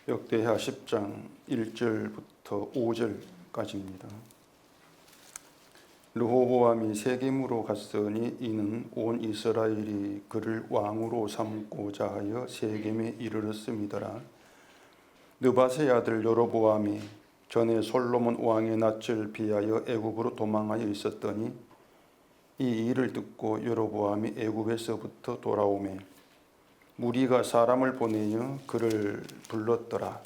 역대하 10장 1절부터 5절까지입니다. 르호보암이 세겜으로 갔으니 이는 온 이스라엘이 그를 왕으로 삼고자 하여 세겜에 이르렀음이더라. 느밧의 아들 여로보암이 전에 솔로몬 왕의 낯을 피하여 애굽으로 도망하여 있었더니 이 일을 듣고 여로보암이 애굽에서부터 돌아오매 무리가 사람을 보내어 그를 불렀더라.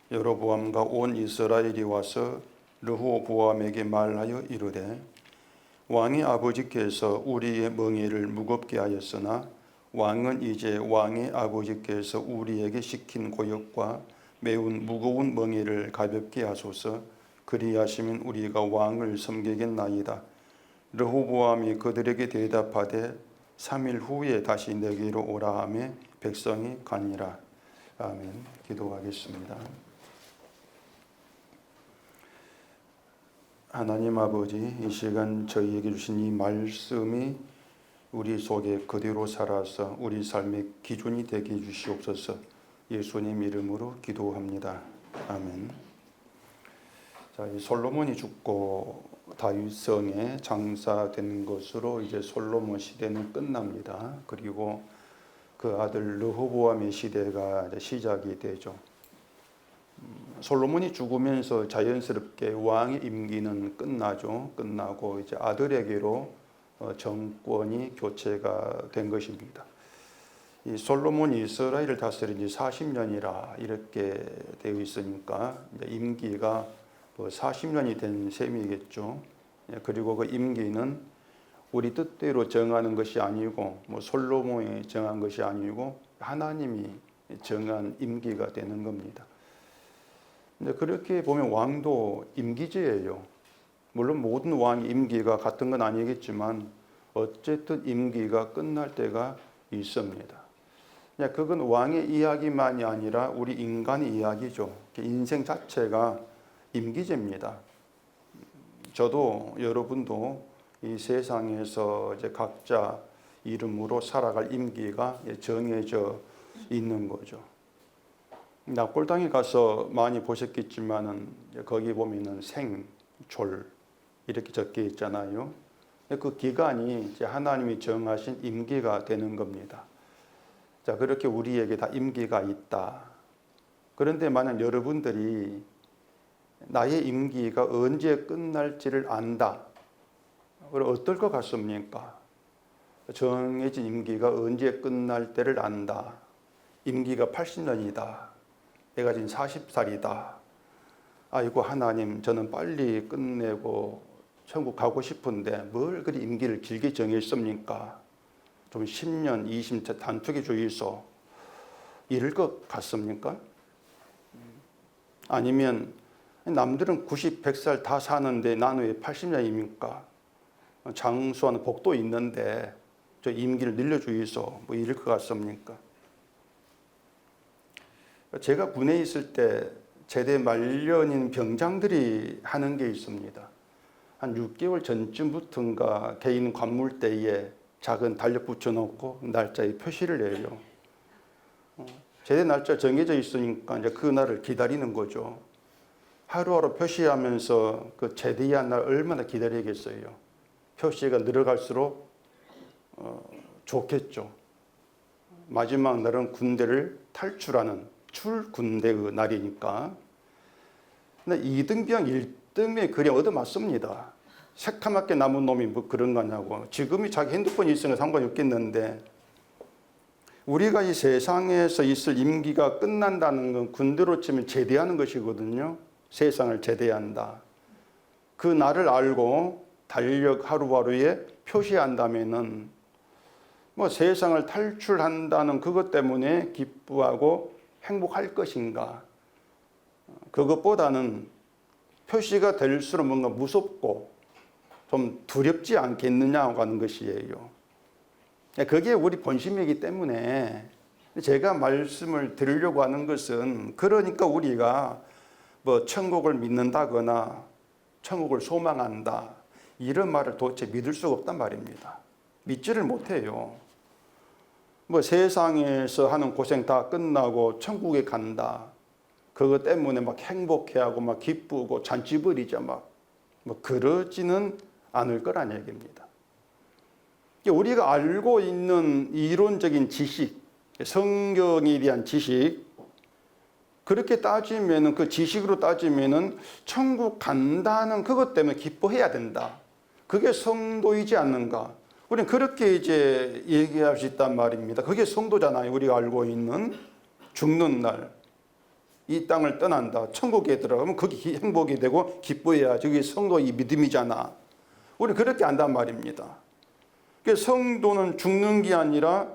여로보암과 온 이스라엘이 와서 르호보암에게 말하여 이르되 왕의 아버지께서 우리의 멍에를 무겁게 하였으나 왕은 이제 왕의 아버지께서 우리에게 시킨 고역과 매운 무거운 멍에를 가볍게 하소서. 그리하시면 우리가 왕을 섬기겠나이다. 르호보암이 그들에게 대답하되 3일 후에 다시 내게로 오라 하며 백성이 가니라. 아멘. 기도하겠습니다. 하나님 아버지, 이 시간 저희에게 주신 이 말씀이 우리 속에 그대로 살아서 우리 삶의 기준이 되게 해주시옵소서. 예수님 이름으로 기도합니다. 아멘. 자, 이 솔로몬이 죽고 다윗성에 장사된 것으로 이제 솔로몬 시대는 끝납니다. 그리고 그 아들 르호보암의 시대가 이제 시작이 되죠. 솔로몬이 죽으면서 자연스럽게 왕의 임기는 끝나죠. 끝나고 이제 아들에게로 정권이 교체가 된 것입니다. 이 솔로몬이 이스라엘을 다스린 지 40년이라 이렇게 되어 있으니까 이제 임기가 40년이 된 셈이겠죠. 그리고 그 임기는 우리 뜻대로 정하는 것이 아니고 솔로몬이 정한 것이 아니고 하나님이 정한 임기가 되는 겁니다. 근데 그렇게 보면 왕도 임기제예요. 물론 모든 왕의 임기가 같은 건 아니겠지만 어쨌든 임기가 끝날 때가 있습니다. 그건 왕의 이야기만이 아니라 우리 인간의 이야기죠. 인생 자체가 임기제입니다. 저도 여러분도 이 세상에서 이제 각자 이름으로 살아갈 임기가 정해져 있는 거죠. 납골당에 가서 많이 보셨겠지만은 거기 보면은 생, 졸 이렇게 적혀 있잖아요. 그 기간이 이제 하나님이 정하신 임기가 되는 겁니다. 자, 그렇게 우리에게 다 임기가 있다. 그런데 만약 여러분들이 나의 임기가 언제 끝날지를 안다. 그럼 어떨 것 같습니까? 정해진 임기가 언제 끝날 때를 안다. 임기가 80년이다. 내가 지금 40살이다. 아이고 하나님, 저는 빨리 끝내고 천국 가고 싶은데 뭘 그리 임기를 길게 정했습니까? 좀 10년, 20년 단축해 주이소. 이럴 것 같습니까? 아니면 남들은 90, 100살 다 사는데 나는 왜 80년입니까? 장수하는 복도 있는데 저 임기를 늘려주이소. 이럴 것 같습니까? 제가 군에 있을 때 제대 말년인 병장들이 하는 게 있습니다. 한 6개월 전쯤부터인가 개인 관물대에 작은 달력 붙여놓고 날짜에 표시를 해요. 제대 날짜 정해져 있으니까 이제 그 날을 기다리는 거죠. 하루하루 표시하면서 그 제대한 날 얼마나 기다리겠어요. 표시가 늘어갈수록 좋겠죠. 마지막 날은 군대를 탈출하는 출군대의 날이니까. 근데 2등병 1등병 그래 얻어맞습니다. 새카맣게 남은 놈이 뭐 그런 거냐고. 지금이 자기 핸드폰이 있으면 상관이 없겠는데 우리가 이 세상에서 있을 임기가 끝난다는 건 군대로 치면 제대하는 것이거든요. 세상을 제대한다. 그 날을 알고 달력 하루하루에 표시한다면은 세상을 탈출한다는 그것 때문에 기뻐하고 행복할 것인가? 그것보다는 표시가 될수록 뭔가 무섭고 좀 두렵지 않겠느냐고 하는 것이에요. 그게 우리 본심이기 때문에 제가 말씀을 드리려고 하는 것은 그러니까 우리가 천국을 믿는다거나 천국을 소망한다 이런 말을 도대체 믿을 수가 없단 말입니다. 믿지를 못해요. 세상에서 하는 고생 다 끝나고 천국에 간다. 그것 때문에 막 행복해하고 막 기쁘고 잔치 벌이자 뭐 그러지는 않을 거란 얘기입니다. 우리가 알고 있는 이론적인 지식, 성경에 대한 지식, 그렇게 따지면은, 그 지식으로 따지면은 천국 간다는 그것 때문에 기뻐해야 된다. 그게 성도이지 않는가? 우리는 그렇게 이제 얘기할 수 있단 말입니다. 그게 성도잖아요. 우리가 알고 있는 죽는 날, 이 땅을 떠난다. 천국에 들어가면 그게 행복이 되고 기뻐해야지. 그게 성도의 믿음이잖아. 우리는 그렇게 안단 말입니다. 성도는 죽는 게 아니라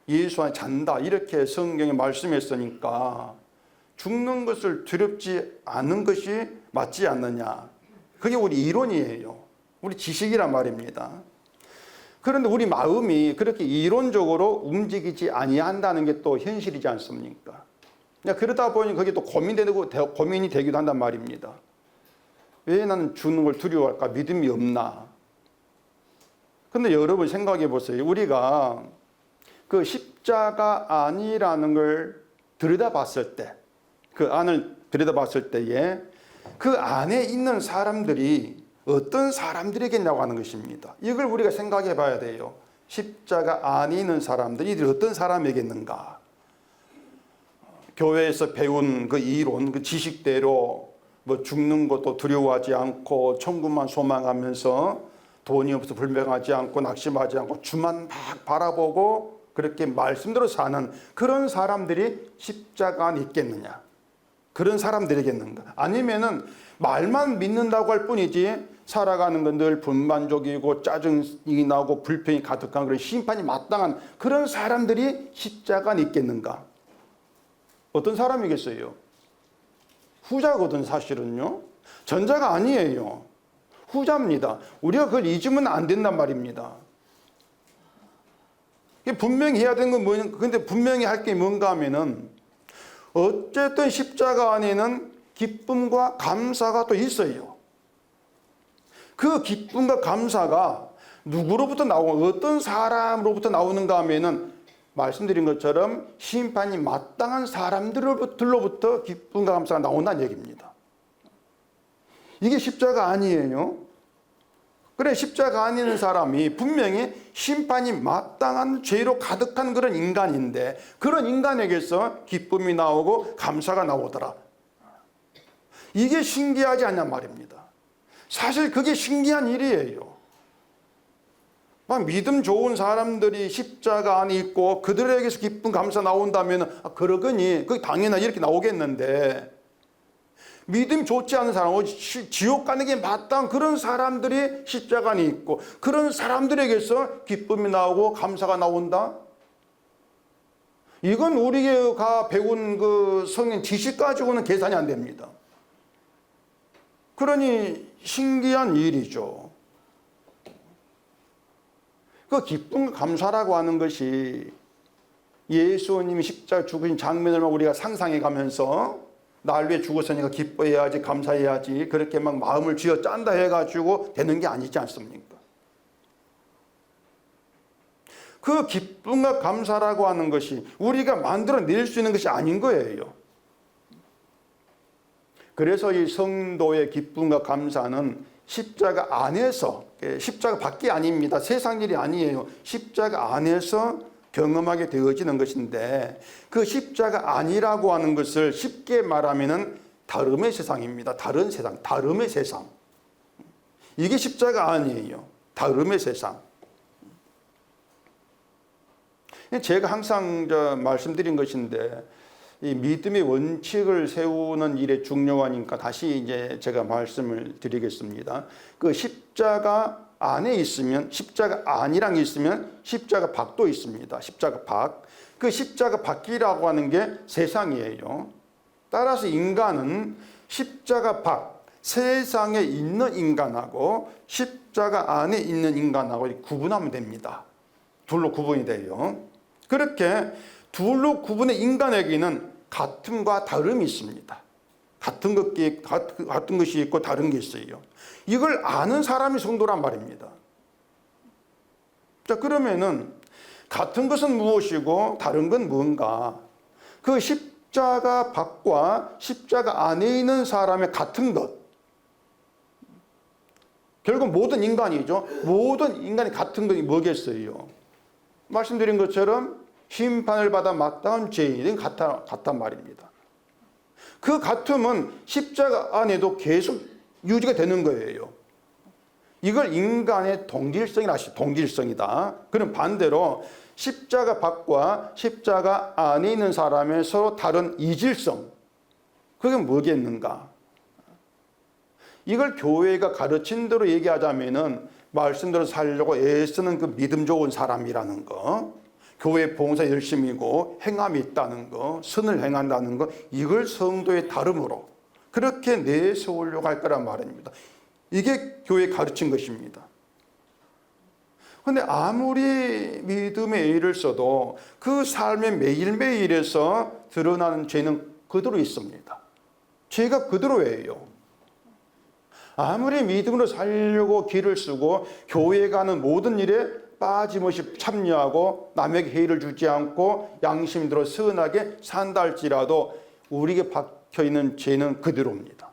예수 안에 잔다. 이렇게 성경에 말씀했으니까 죽는 것을 두렵지 않은 것이 맞지 않느냐. 그게 우리 이론이에요. 우리 지식이란 말입니다. 그런데 우리 마음이 그렇게 이론적으로 움직이지 아니한다는 게 또 현실이지 않습니까? 그러다 보니 그게 또 고민이 되기도 한단 말입니다. 왜 나는 죽는 걸 두려워할까? 믿음이 없나? 근데 여러분 생각해 보세요. 우리가 그 십자가 안이라는 걸 들여다봤을 때, 그 안을 들여다봤을 때에 그 안에 있는 사람들이 어떤 사람들이겠냐고 하는 것입니다. 이걸 우리가 생각해 봐야 돼요. 십자가 안에 있는 사람들이 어떤 사람이겠는가? 교회에서 배운 그 이론, 그 지식대로 뭐 죽는 것도 두려워하지 않고 천국만 소망하면서 돈이 없어서 불평하지 않고 낙심하지 않고 주만 막 바라보고 그렇게 말씀대로 사는 그런 사람들이 십자가 안에 있겠느냐? 그런 사람들이겠는가? 아니면은 말만 믿는다고 할 뿐이지 살아가는 건 늘 불만족이고 짜증이 나고 불평이 가득한 그런 심판이 마땅한 그런 사람들이 십자가 안에 있겠는가? 어떤 사람이겠어요? 후자거든 사실은요. 전자가 아니에요. 후자입니다. 우리가 그걸 잊으면 안 된단 말입니다. 분명히 해야 되는 건 뭐냐? 근데 분명히 할 게 뭔가 하면은 어쨌든 십자가 안에는 기쁨과 감사가 또 있어요. 그 기쁨과 감사가 누구로부터 나오고 어떤 사람으로부터 나오는가 하면은 말씀드린 것처럼 심판이 마땅한 사람들로부터 기쁨과 감사가 나온다는 얘기입니다. 이게 십자가 아니에요. 그래, 십자가 안 있는 사람이 분명히 심판이 마땅한 죄로 가득한 그런 인간인데 그런 인간에게서 기쁨이 나오고 감사가 나오더라. 이게 신기하지 않냔 말입니다. 사실 그게 신기한 일이에요. 막 믿음 좋은 사람들이 십자가 안에 있고 그들에게서 기쁨 감사 나온다면 그러거니 그게 당연히 이렇게 나오겠는데 믿음 좋지 않은 사람, 지옥 가는 게 마땅한 그런 사람들이 십자가 안에 있고 그런 사람들에게서 기쁨이 나오고 감사가 나온다? 이건 우리가 배운 그 성경 지식 가지고는 계산이 안 됩니다. 그러니 신기한 일이죠. 그 기쁨과 감사라고 하는 것이 예수님이 십자가 죽으신 장면을 우리가 상상해 가면서 날 위해 죽었으니까 기뻐해야지 감사해야지 그렇게 막 마음을 쥐어 짠다 해가지고 되는 게 아니지 않습니까? 그 기쁨과 감사라고 하는 것이 우리가 만들어낼 수 있는 것이 아닌 거예요. 그래서 이 성도의 기쁨과 감사는 십자가 안에서, 십자가 밖이 아닙니다. 세상 일이 아니에요. 십자가 안에서 경험하게 되어지는 것인데 그 십자가 아니라고 하는 것을 쉽게 말하면은 다름의 세상입니다. 다른 세상, 다름의 세상. 이게 십자가 아니에요. 다름의 세상. 제가 항상 말씀드린 것인데 이 믿음의 원칙을 세우는 일에 중요하니까 다시 이제 제가 말씀을 드리겠습니다. 그 십자가 안에 있으면 십자가 안이랑 있으면 십자가 밖도 있습니다. 십자가 밖. 그 십자가 밖이라고 하는 게 세상이에요. 따라서 인간은 십자가 밖, 세상에 있는 인간하고 십자가 안에 있는 인간하고 구분하면 됩니다. 둘로 구분이 돼요. 그렇게 둘로 구분의 인간에게는 같음과 다름이 있습니다. 같은 것이 있고 다른 게 있어요. 이걸 아는 사람이 성도란 말입니다. 자, 그러면은 같은 것은 무엇이고 다른 건 뭔가? 그 십자가 밖과 십자가 안에 있는 사람의 같은 것. 결국 모든 인간이죠. 모든 인간이 같은 것이 뭐겠어요? 말씀드린 것처럼 심판을 받아 마땅한 죄인이 같단 말입니다. 그 같음은 십자가 안에도 계속 유지가 되는 거예요. 이걸 인간의 동질성이다. 그럼 반대로 십자가 밖과 십자가 안에 있는 사람의 서로 다른 이질성, 그게 뭐겠는가? 이걸 교회가 가르친 대로 얘기하자면은 말씀대로 살려고 애쓰는 그 믿음 좋은 사람이라는 거, 교회 봉사 열심이고 행함이 있다는 거, 선을 행한다는 거, 이걸 성도의 다름으로 그렇게 내세우려고 할 거란 말입니다. 이게 교회 가르친 것입니다. 그런데 아무리 믿음의 애를 써도 그 삶의 매일매일에서 드러나는 죄는 그대로 있습니다. 죄가 그대로예요. 아무리 믿음으로 살려고 길을 쓰고 교회에 가는 모든 일에 빠짐없이 참여하고 남에게 해를 주지 않고 양심대로 선하게 산다 할지라도 우리에게 박혀있는 죄는 그대로입니다.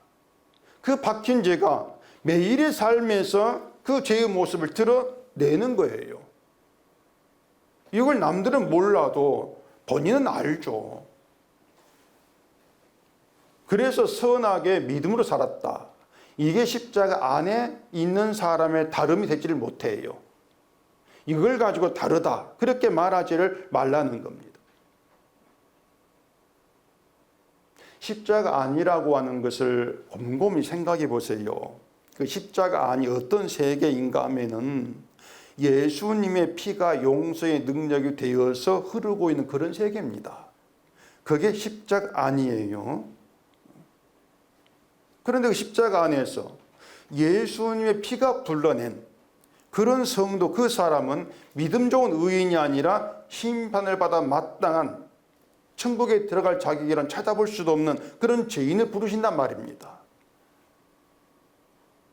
그 박힌 죄가 매일의 삶에서 그 죄의 모습을 드러내는 거예요. 이걸 남들은 몰라도 본인은 알죠. 그래서 선하게 믿음으로 살았다. 이게 십자가 안에 있는 사람의 다름이 되지를 못해요. 이걸 가지고 다르다, 그렇게 말하지를 말라는 겁니다. 십자가 안이라고 하는 것을 곰곰이 생각해 보세요. 그 십자가 안이 어떤 세계인가 하면은 예수님의 피가 용서의 능력이 되어서 흐르고 있는 그런 세계입니다. 그게 십자가 안이에요. 그런데 그 십자가 안에서 예수님의 피가 불러낸 그런 성도, 그 사람은 믿음 좋은 의인이 아니라 심판을 받아 마땅한 천국에 들어갈 자격이란 찾아볼 수도 없는 그런 죄인을 부르신단 말입니다.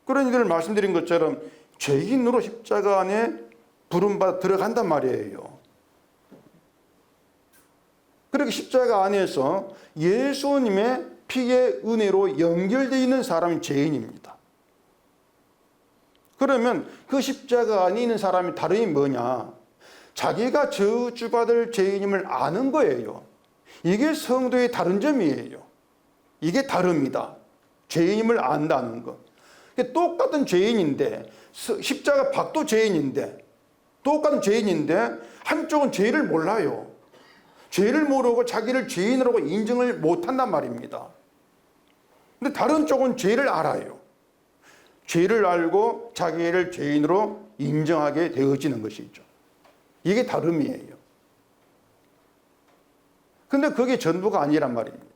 그런 일을 말씀드린 것처럼 죄인으로 십자가 안에 부름받아 들어간단 말이에요. 그렇게 십자가 안에서 예수님의 피의 은혜로 연결되어 있는 사람이 죄인입니다. 그러면 그 십자가 안에 있는 사람이 다름이 뭐냐? 자기가 저주받을 죄인임을 아는 거예요. 이게 성도의 다른 점이에요. 이게 다릅니다. 죄인임을 안다는 것. 똑같은 죄인인데, 십자가 밖도 죄인인데, 똑같은 죄인인데 한쪽은 죄를 몰라요. 죄를 모르고 자기를 죄인으로 인정을 못한단 말입니다. 근데 다른 쪽은 죄를 알아요. 죄를 알고 자기를 죄인으로 인정하게 되어지는 것이죠. 이게 다름이에요. 근데 그게 전부가 아니란 말입니다.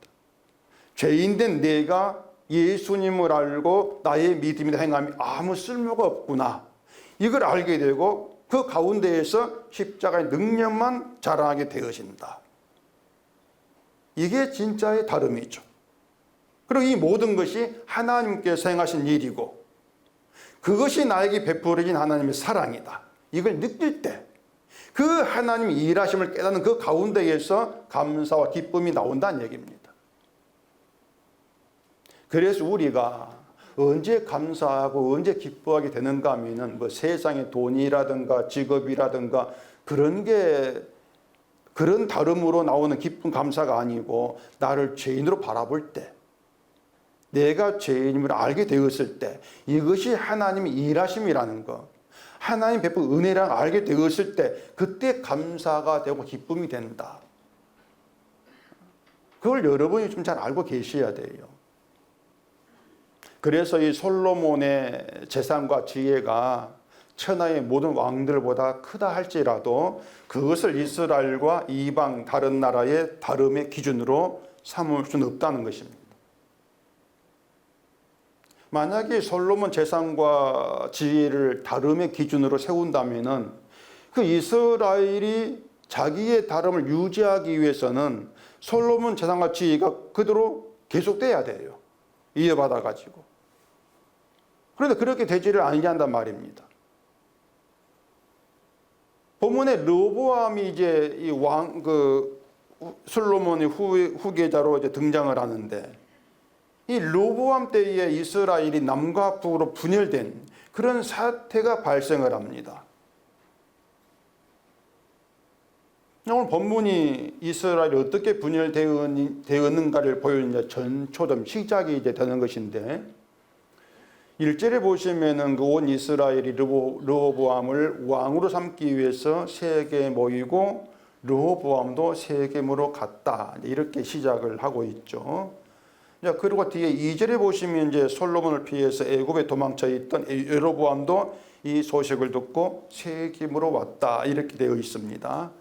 죄인된 내가 예수님을 알고 나의 믿음이나 행함이 아무 쓸모가 없구나, 이걸 알게 되고 그 가운데에서 십자가의 능력만 자랑하게 되어진다. 이게 진짜의 다름이죠. 그리고 이 모든 것이 하나님께서 행하신 일이고 그것이 나에게 베풀어진 하나님의 사랑이다. 이걸 느낄 때 그 하나님의 일하심을 깨닫는 그 가운데에서 감사와 기쁨이 나온다는 얘기입니다. 그래서 우리가 언제 감사하고 언제 기뻐하게 되는가 하면은 뭐 세상의 돈이라든가 직업이라든가 그런 다름으로 나오는 기쁨 감사가 아니고 나를 죄인으로 바라볼 때, 내가 죄인임을 알게 되었을 때, 이것이 하나님의 일하심이라는 것, 하나님 베푼 은혜라는 알게 되었을 때 그때 감사가 되고 기쁨이 된다. 그걸 여러분이 좀 잘 알고 계셔야 돼요. 그래서 이 솔로몬의 재산과 지혜가 천하의 모든 왕들보다 크다 할지라도 그것을 이스라엘과 이방 다른 나라의 다름의 기준으로 삼을 수는 없다는 것입니다. 만약에 솔로몬 재산과 지혜를 다름의 기준으로 세운다면은 그 이스라엘이 자기의 다름을 유지하기 위해서는 솔로몬 재산과 지혜가 그대로 계속돼야 돼요. 이어받아 가지고. 그런데 그렇게 되지를 않게 한단 말입니다. 본문에 르호보암이 이제 솔로몬의 후계자로 이제 등장을 하는데, 이 르호보암 때에 이스라엘이 남과 북으로 분열된 그런 사태가 발생을 합니다. 오늘 본문이 이스라엘이 어떻게 분열되었는가를 보여주는 전초점 시작이 이제 되는 것인데, 1절에 보시면은 그 온 이스라엘이 르호보암을 왕으로 삼기 위해서 세계에 모이고 르호보암도 세겜으로 갔다, 이렇게 시작을 하고 있죠. 그리고 뒤에 2절에 보시면 이제 솔로몬을 피해서 애굽에 도망쳐 있던 여로보암도 이 소식을 듣고 세겜으로 왔다, 이렇게 되어 있습니다.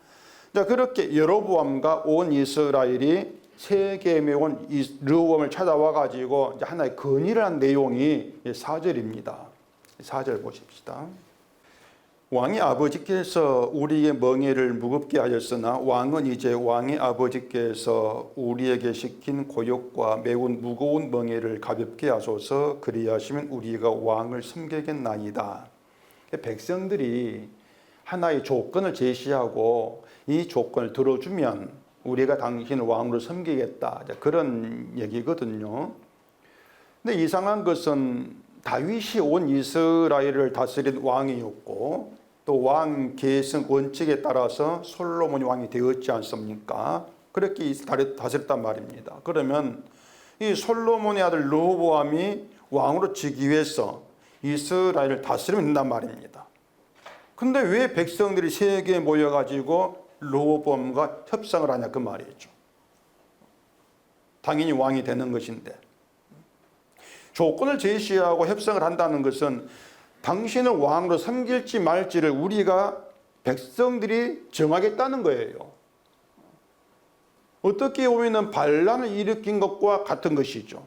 그렇게 여로보암과 온 이스라엘이 세겜에 온 르호보암을 찾아와 가지고 하나의 건의를 한 내용이 4절입니다. 4절 보십시다. 왕의 아버지께서 우리의 멍에를 무겁게 하였으나 왕은 이제 왕의 아버지께서 우리에게 시킨 고역과 매우 무거운 멍에를 가볍게 하소서. 그리하시면 우리가 왕을 섬기겠나이다. 백성들이 하나의 조건을 제시하고 이 조건을 들어주면 우리가 당신을 왕으로 섬기겠다, 그런 얘기거든요. 근데 이상한 것은 다윗이 온 이스라엘을 다스린 왕이었고 또 왕 계승 원칙에 따라서 솔로몬이 왕이 되었지 않습니까? 그렇게 다스렸단 말입니다. 그러면 이 솔로몬의 아들 르호보암이 왕으로 지기 위해서 이스라엘을 다스리면 된단 말입니다. 근데 왜 백성들이 세계에 모여가지고 르호보암과 협상을 하냐, 그 말이죠. 당연히 왕이 되는 것인데, 조건을 제시하고 협상을 한다는 것은 당신을 왕으로 섬길지 말지를 우리가 백성들이 정하겠다는 거예요. 어떻게 보면 반란을 일으킨 것과 같은 것이죠.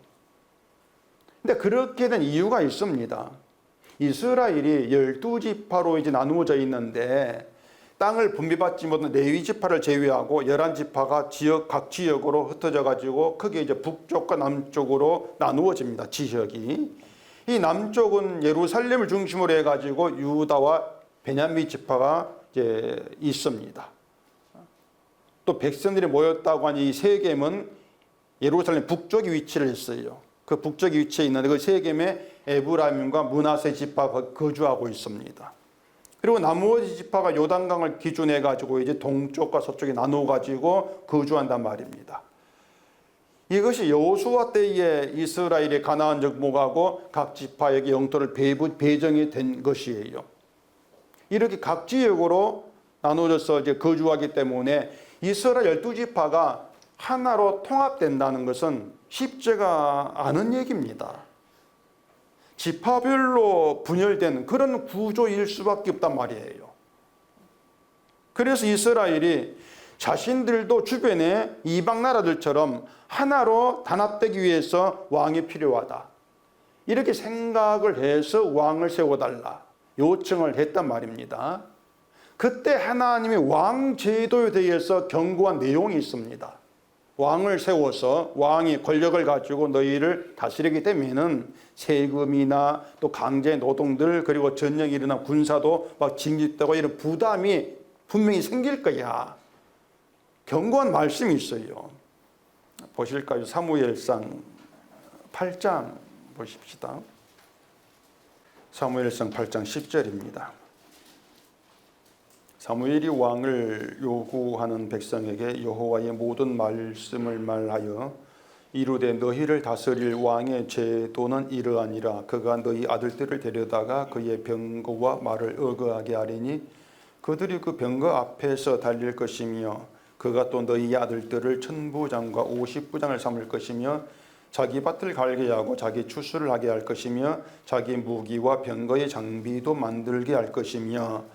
근데 그렇게 된 이유가 있습니다. 이스라엘이 12지파로 이제 나누어져 있는데, 땅을 분배받지 못한 레위 지파를 제외하고 11지파가 각 지역으로 흩어져 가지고 크게 이제 북쪽과 남쪽으로 나누어집니다. 지역이. 이 남쪽은 예루살렘을 중심으로 해 가지고 유다와 베냐민 지파가 이제 있습니다. 또 백성들이 모였다고 하니 이 세겜은 예루살렘 북쪽에 위치를 했어요. 그 북쪽에 위치해 있는데 그 세겜에 에브라임과 므낫세 지파가 거주하고 있습니다. 그리고 나머지 지파가 요단강을 기준해 가지고 이제 동쪽과 서쪽에 나누어 가지고 거주한단 말입니다. 이것이 여호수아 때에 이스라엘의 가나안 정복하고 각 지파에게 영토를 배정이 된 것이에요. 이렇게 각 지역으로 나누어져서 이제 거주하기 때문에 이스라엘 12지파가 하나로 통합된다는 것은 쉽지가 않은 얘기입니다. 지파별로 분열된 그런 구조일 수밖에 없단 말이에요. 그래서 이스라엘이 자신들도 주변의 이방 나라들처럼 하나로 단합되기 위해서 왕이 필요하다, 이렇게 생각을 해서 왕을 세워달라 요청을 했단 말입니다. 그때 하나님이 왕 제도에 대해서 경고한 내용이 있습니다. 왕을 세워서 왕이 권력을 가지고 너희를 다스리게 되면은 세금이나 또 강제 노동들, 그리고 전쟁이 일어나 군사도 막 징집되고 이런 부담이 분명히 생길 거야, 경고한 말씀이 있어요. 보실까요? 사무엘상 8장 보십시다. 사무엘상 8장 10절입니다. 사무엘이 왕을 요구하는 백성에게 여호와의 모든 말씀을 말하여 이르되 너희를 다스릴 왕의 제도는 이러하니라. 그가 너희 아들들을 데려다가 그의 병거와 말을 어거하게 하리니 그들이 그 병거 앞에서 달릴 것이며 그가 또 너희 아들들을 1000부장과 50부장을 삼을 것이며 자기 밭을 갈게 하고 자기 추수를 하게 할 것이며 자기 무기와 병거의 장비도 만들게 할 것이며,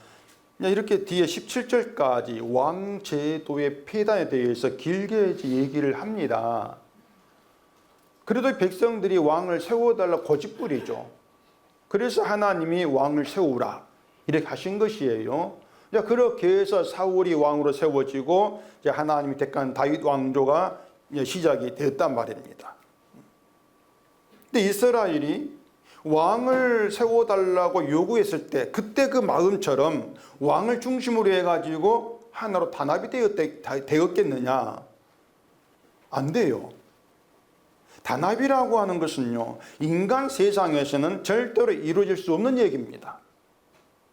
이렇게 뒤에 17절까지 왕제도의 폐단에 대해서 길게 얘기를 합니다. 그래도 백성들이 왕을 세워달라 고집부리죠. 그래서 하나님이 왕을 세우라 이렇게 하신 것이에요. 그렇게 해서 사울이 왕으로 세워지고 하나님이 택한 다윗 왕조가 시작이 되었단 말입니다. 근데 이스라엘이 왕을 세워달라고 요구했을 때 그때 그 마음처럼 왕을 중심으로 해가지고 하나로 단합이 되었겠느냐, 안 돼요. 단합이라고 하는 것은요, 인간 세상에서는 절대로 이루어질 수 없는 얘기입니다.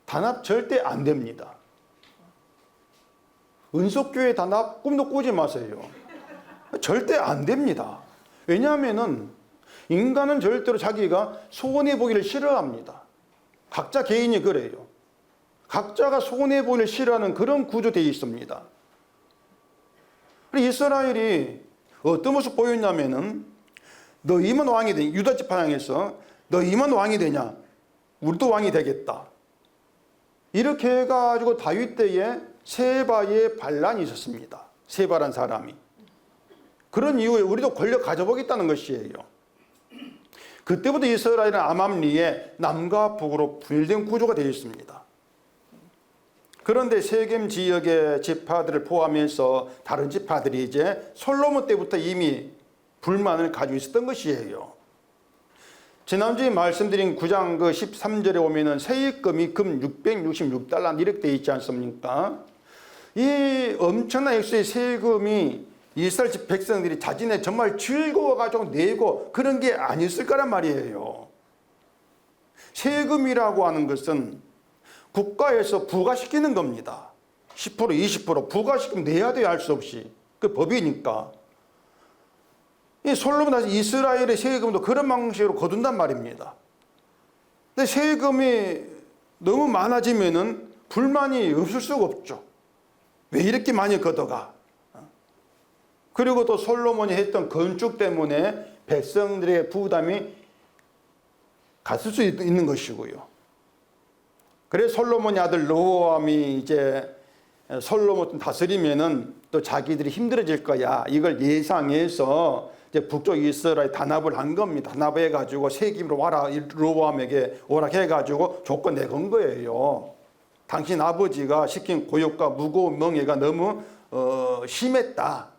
단합 절대 안 됩니다. 은속교회 단합 꿈도 꾸지 마세요. 절대 안 됩니다. 왜냐하면은 인간은 절대로 자기가 손해보기를 싫어합니다. 각자 개인이 그래요. 각자가 손해보기를 싫어하는 그런 구조되어 있습니다. 이스라엘이 어떤 모습 보였냐면은 너희만 왕이 되냐, 유다 지파장에서 너희만 왕이 되냐, 우리도 왕이 되겠다. 이렇게 해가지고 다윗 때에 세바의 반란이 있었습니다. 세바란 사람이. 그런 이유에 우리도 권력 가져보겠다는 것이에요. 그때부터 이스라엘은 아맘리에 남과 북으로 분열된 구조가 되어 있습니다. 그런데 세겜 지역의 지파들을 포함해서 다른 지파들이 이제 솔로몬 때부터 이미 불만을 가지고 있었던 것이에요. 지난주에 말씀드린 9장 13절에 오면은 세입금이 금 666달러 이렇게 되어 있지 않습니까? 이 엄청난 액수의 세금이 이스라엘 백성들이 자신의 정말 즐거워가지고 내고 그런 게 아니었을 거란 말이에요. 세금이라고 하는 것은 국가에서 부과시키는 겁니다. 10% 20% 부과시키면 내야 돼요. 할 수 없이. 그 법이니까. 이 솔로몬 다시 이스라엘의 세금도 그런 방식으로 거둔단 말입니다. 근데 세금이 너무 많아지면은 불만이 없을 수가 없죠. 왜 이렇게 많이 걷어가? 그리고 또 솔로몬이 했던 건축 때문에 백성들의 부담이 갔을 수 있는 것이고요. 그래서 솔로몬의 아들 르호보암이 이제 솔로몬 다스리면은 또 자기들이 힘들어질 거야. 이걸 예상해서 이제 북쪽 이스라엘 단합을 한 겁니다. 단합해가지고 세김으로 와라. 르호보암에게 오락해가지고 조건 내건 거예요. 당신 아버지가 시킨 고역과 무거운 멍에가 너무 심했다.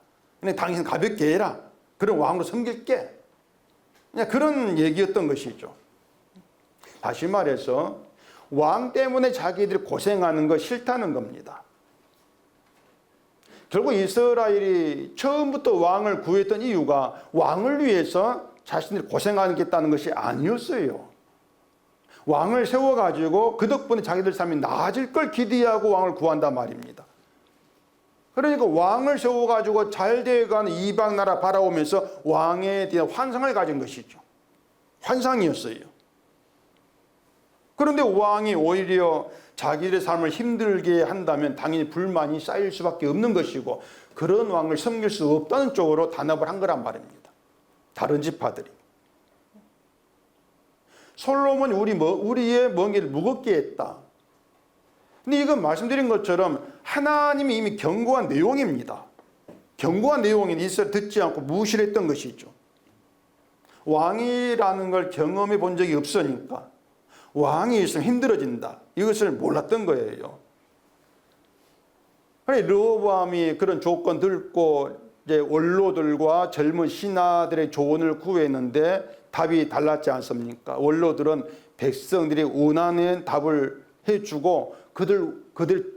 그냥 당신 가볍게 해라. 그런 왕으로 섬길게. 그냥 그런 얘기였던 것이죠. 다시 말해서 왕 때문에 자기들이 고생하는 거 싫다는 겁니다. 결국 이스라엘이 처음부터 왕을 구했던 이유가 왕을 위해서 자신들이 고생하겠다는 것이 아니었어요. 왕을 세워가지고 그 덕분에 자기들 삶이 나아질 걸 기대하고 왕을 구한단 말입니다. 그러니까 왕을 세워가지고 잘 되어가는 이방 나라 바라오면서 왕에 대한 환상을 가진 것이죠. 환상이었어요. 그런데 왕이 오히려 자기의 삶을 힘들게 한다면 당연히 불만이 쌓일 수밖에 없는 것이고 그런 왕을 섬길 수 없다는 쪽으로 단합을 한 거란 말입니다. 다른 지파들이. 솔로몬이 우리의 멍에를 무겁게 했다. 근데 이건 말씀드린 것처럼 하나님이 이미 경고한 내용입니다. 경고한 내용인 이스라엘 듣지 않고 무시했던 것이죠. 왕이라는 걸 경험해 본 적이 없으니까 왕이 있으면 힘들어진다. 이것을 몰랐던 거예요. 르호보암이 그런 조건 듣고 이제 원로들과 젊은 신하들의 조언을 구했는데 답이 달랐지 않습니까? 원로들은 백성들이 원하는 답을 해주고 그들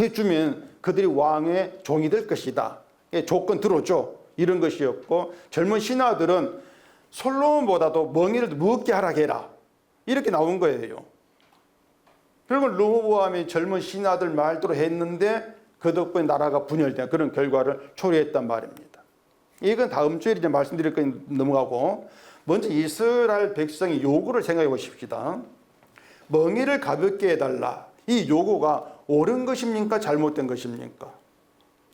해주면 그들이 왕의 종이 될 것이다. 조건 들어줘. 이런 것이었고 젊은 신하들은 솔로몬보다도 멍에를 무겁게 하라 해라. 이렇게 나온 거예요. 결국 르호보암이 젊은 신하들 말대로 했는데 그 덕분에 나라가 분열된 그런 결과를 초래했단 말입니다. 이건 다음 주에 이제 말씀드릴 거 넘어가고 먼저 이스라엘 백성의 요구를 생각해 보십시다. 멍에를 가볍게 해달라. 이 요구가 옳은 것입니까? 잘못된 것입니까?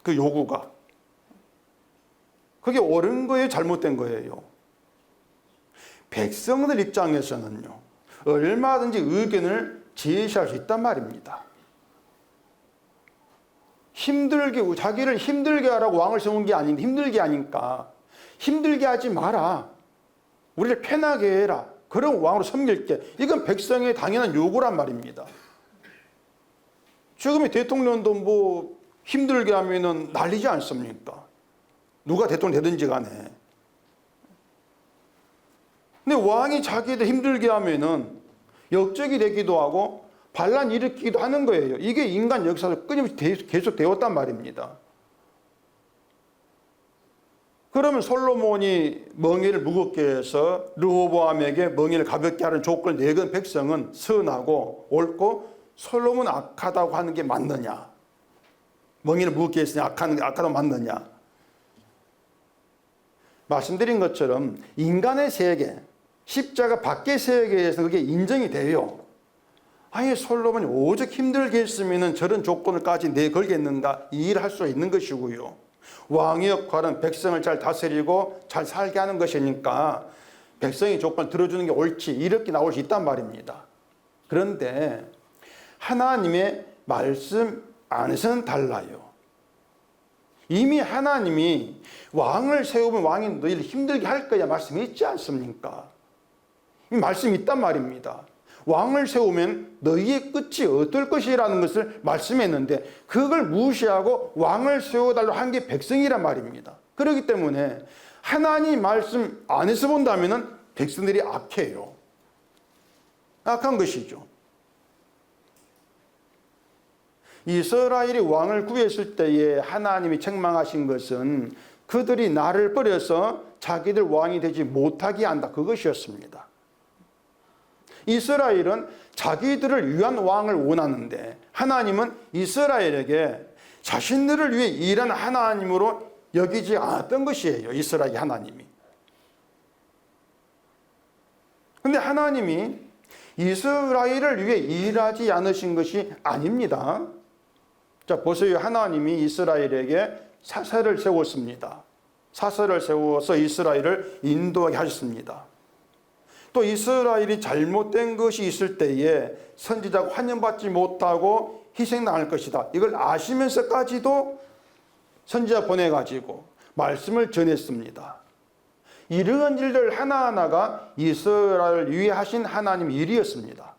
그 요구가. 그게 옳은 거예요? 잘못된 거예요? 백성들 입장에서는요. 얼마든지 의견을 제시할 수 있단 말입니다. 자기를 힘들게 하라고 왕을 세운 게 아닌데 힘들게 하니까 힘들게 하지 마라. 우리를 편하게 해라. 그런 왕으로 섬길게. 이건 백성의 당연한 요구란 말입니다. 지금의 대통령도 뭐 힘들게 하면은 난리지 않습니까? 누가 대통령 되든지 간에. 근데 왕이 자기들 힘들게 하면은 역적이 되기도 하고 반란 일으키기도 하는 거예요. 이게 인간 역사에서 끊임없이 계속 되었단 말입니다. 그러면 솔로몬이 멍에를 무겁게 해서 르호보암에게 멍에를 가볍게 하는 조건을 내건 백성은 선하고 옳고 솔로몬 악하다고 하는 게 맞느냐? 멍에를 무겁게 했으니 악하다고 맞느냐? 말씀드린 것처럼 인간의 세계, 십자가 밖의 세계에서 그게 인정이 돼요. 아예 솔로몬이 오죽 힘들게 했으면 저런 조건을까지 내걸겠는가, 이 일을 할 수 있는 것이고요. 왕의 역할은 백성을 잘 다스리고 잘 살게 하는 것이니까 백성의 조건을 들어주는 게 옳지, 이렇게 나올 수 있단 말입니다. 그런데 하나님의 말씀 안에서는 달라요. 이미 하나님이 왕을 세우면 왕이 너희를 힘들게 할 거야 말씀이 있지 않습니까? 이 말씀이 있단 말입니다. 왕을 세우면 너희의 끝이 어떨 것이라는 것을 말씀했는데 그걸 무시하고 왕을 세워달라고 한 게 백성이란 말입니다. 그렇기 때문에 하나님 말씀 안에서 본다면 백성들이 악해요. 악한 것이죠. 이스라엘이 왕을 구했을 때에 하나님이 책망하신 것은 그들이 나를 버려서 자기들 왕이 되지 못하게 한다, 그것이었습니다. 이스라엘은 자기들을 위한 왕을 원하는데 하나님은 이스라엘에게 자신들을 위해 일한 하나님으로 여기지 않았던 것이에요. 이스라엘 하나님이. 그런데 하나님이 이스라엘을 위해 일하지 않으신 것이 아닙니다. 자, 보세요. 하나님이 이스라엘에게 사사를 세웠습니다. 사사를 세워서 이스라엘을 인도하게 하셨습니다. 또 이스라엘이 잘못된 것이 있을 때에 선지자가 환영받지 못하고 희생당할 것이다, 이걸 아시면서까지도 선지자 보내가지고 말씀을 전했습니다. 이러한 일들 하나하나가 이스라엘을 위해 하신 하나님의 일이었습니다.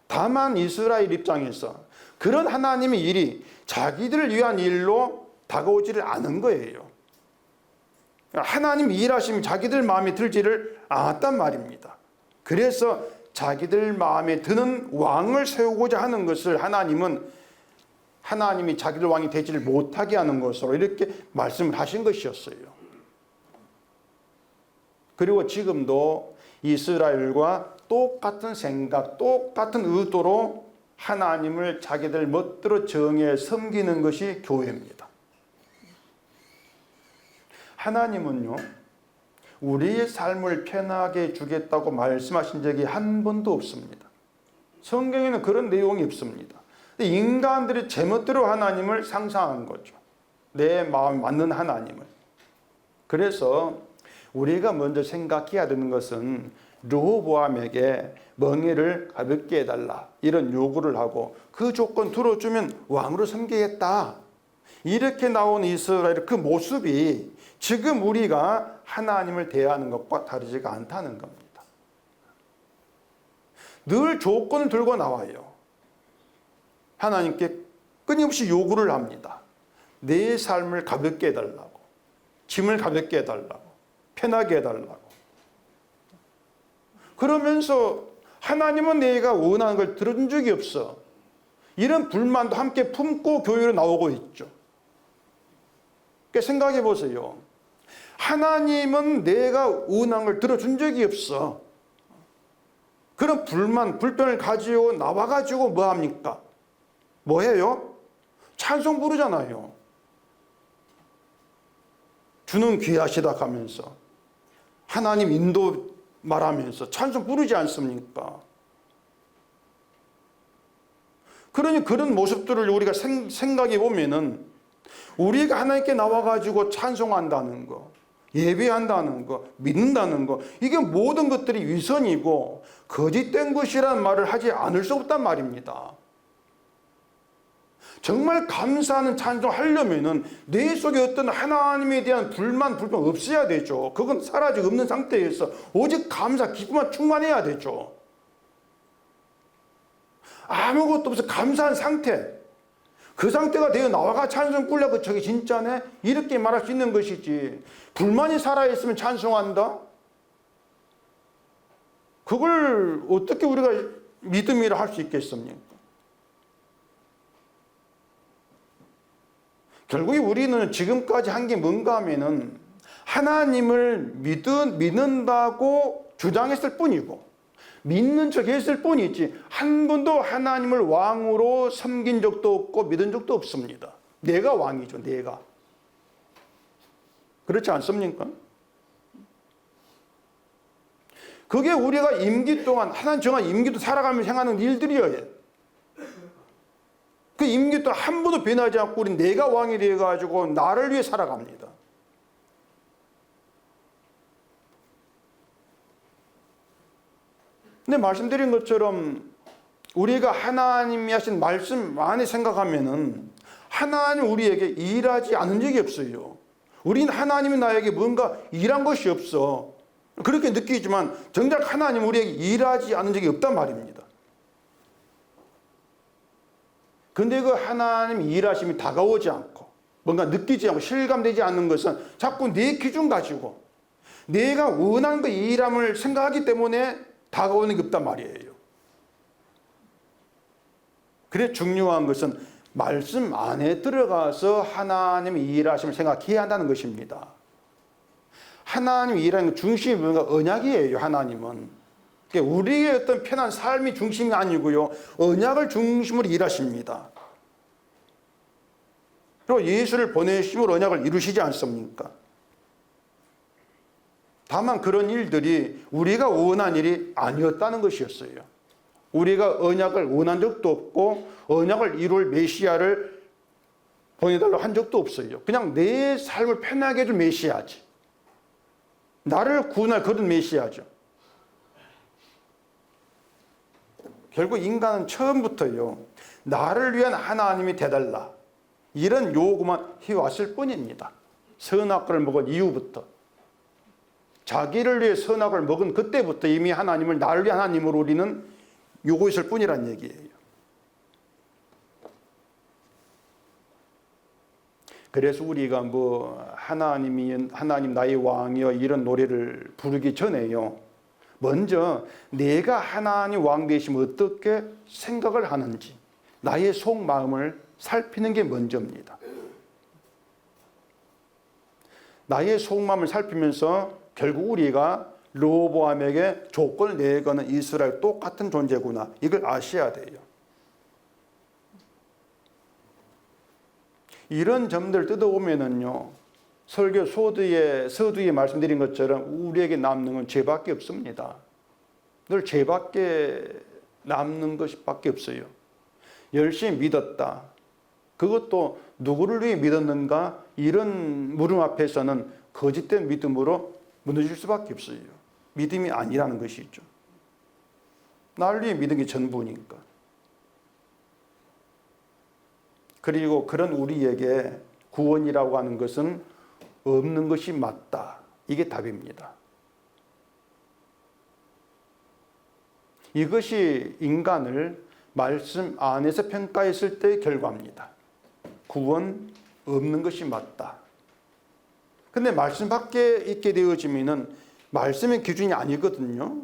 다만 이스라엘 입장에서 그런 하나님의 일이 자기들을 위한 일로 다가오지를 않은 거예요. 하나님이 일하시면 자기들 마음에 들지를 않았단 말입니다. 그래서 자기들 마음에 드는 왕을 세우고자 하는 것을 하나님은 하나님이 자기들 왕이 되지를 못하게 하는 것으로 이렇게 말씀을 하신 것이었어요. 그리고 지금도 이스라엘과 똑같은 생각, 똑같은 의도로 하나님을 자기들 멋대로 정해 섬기는 것이 교회입니다. 하나님은요, 우리의 삶을 편하게 주겠다고 말씀하신 적이 한 번도 없습니다. 성경에는 그런 내용이 없습니다. 인간들이 제멋대로 하나님을 상상한 거죠. 내 마음에 맞는 하나님을. 그래서 우리가 먼저 생각해야 되는 것은 르호보암에게 멍에를 가볍게 해달라, 이런 요구를 하고 그 조건 들어주면 왕으로 섬기겠다, 이렇게 나온 이스라엘 그 모습이 지금 우리가 하나님을 대하는 것과 다르지가 않다는 겁니다. 늘 조건을 들고 나와요. 하나님께 끊임없이 요구를 합니다. 내 삶을 가볍게 해달라고, 짐을 가볍게 해달라고, 편하게 해달라고. 그러면서 하나님은 내가 원하는 걸 들어준 적이 없어, 이런 불만도 함께 품고 교회로 나오고 있죠. 그러니까 생각해 보세요. 하나님은 내가 원하는 걸 들어준 적이 없어. 그런 불만, 불편을 가지고 나와가지고 뭐 합니까? 뭐 해요? 찬송 부르잖아요. 주는 귀하시다 하면서 하나님 인도 말하면서 찬송 부르지 않습니까? 그러니 그런 모습들을 우리가 생각해 보면은 우리가 하나님께 나와가지고 찬송한다는 거, 예배한다는 거, 믿는다는 거, 이게 모든 것들이 위선이고 거짓된 것이라는 말을 하지 않을 수 없단 말입니다. 정말 감사하는 찬송하려면은 내 속에 어떤 하나님에 대한 불만, 불평 없어야 되죠. 그건 사라지고 없는 상태에서 오직 감사, 기쁨만 충만해야 되죠. 아무것도 없어 감사한 상태, 그 상태가 되어 나와가 찬송 불려고 저게 진짜네? 이렇게 말할 수 있는 것이지, 불만이 살아있으면 찬송한다? 그걸 어떻게 우리가 믿음이라 할 수 있겠습니까? 결국에 우리는 지금까지 한 게 뭔가 하면은 하나님을 믿는다고 주장했을 뿐이고 믿는 척 했을 뿐이지 한 번도 하나님을 왕으로 섬긴 적도 없고 믿은 적도 없습니다. 내가 왕이죠. 내가. 그렇지 않습니까? 그게 우리가 임기 동안 하나님 정한 임기도 살아가면서 행하는 일들이어요. 그 임기 동안 한 번도 변하지 않고 우리 내가 왕이 되어가지고 나를 위해 살아갑니다. 근데 말씀드린 것처럼 우리가 하나님이 하신 말씀 안에 생각하면은 하나님 우리에게 일하지 않은 적이 없어요. 우리는 하나님이 나에게 뭔가 일한 것이 없어. 그렇게 느끼지만 정작 하나님 우리에게 일하지 않은 적이 없단 말입니다. 근데 그 하나님 일하심이 다가오지 않고 뭔가 느끼지 않고 실감되지 않는 것은 자꾸 내 기준 가지고 내가 원하는 그 일함을 생각하기 때문에 다가오는 게 없단 말이에요. 그래 중요한 것은 말씀 안에 들어가서 하나님의 일하심을 생각해야 한다는 것입니다. 하나님 일하는 것 중심이 뭔가 언약이에요. 하나님은 우리의 어떤 편한 삶이 중심이 아니고요, 언약을 중심으로 일하십니다. 그리고 예수를 보내심으로 언약을 이루시지 않습니까? 다만 그런 일들이 우리가 원한 일이 아니었다는 것이었어요. 우리가 언약을 원한 적도 없고 언약을 이룰 메시아를 보내달라고 한 적도 없어요. 그냥 내 삶을 편하게 해줄 메시아지. 나를 구원할 그런 메시아죠. 결국 인간은 처음부터요, 나를 위한 하나님이 되달라 이런 요구만 해왔을 뿐입니다. 선악과를 먹은 이후부터. 자기를 위해 선악을 먹은 그때부터 이미 하나님을 나를 위한 하나님으로 우리는 요구했을 뿐이란 얘기예요. 그래서 우리가 하나님 나의 왕이여 이런 노래를 부르기 전에요, 먼저 내가 하나님 왕 되시면 어떻게 생각을 하는지 나의 속마음을 살피는 게 먼저입니다. 나의 속마음을 살피면서 결국 우리가 르호보암에게 조건을 내거는 이스라엘 똑같은 존재구나, 이걸 아셔야 돼요. 이런 점들 뜯어보면은요, 설교 서두에 말씀드린 것처럼 우리에게 남는 건 죄밖에 없습니다. 늘 죄밖에 남는 것밖에 없어요. 열심히 믿었다. 그것도 누구를 위해 믿었는가? 이런 물음 앞에서는 거짓된 믿음으로 무너질 수밖에 없어요. 믿음이 아니라는 것이죠. 나를 위해 믿은 게 전부니까. 그리고 그런 우리에게 구원이라고 하는 것은 없는 것이 맞다. 이게 답입니다. 이것이 인간을 말씀 안에서 평가했을 때의 결과입니다. 구원 없는 것이 맞다. 근데 말씀 밖에 있게 되어지면은 말씀의 기준이 아니거든요.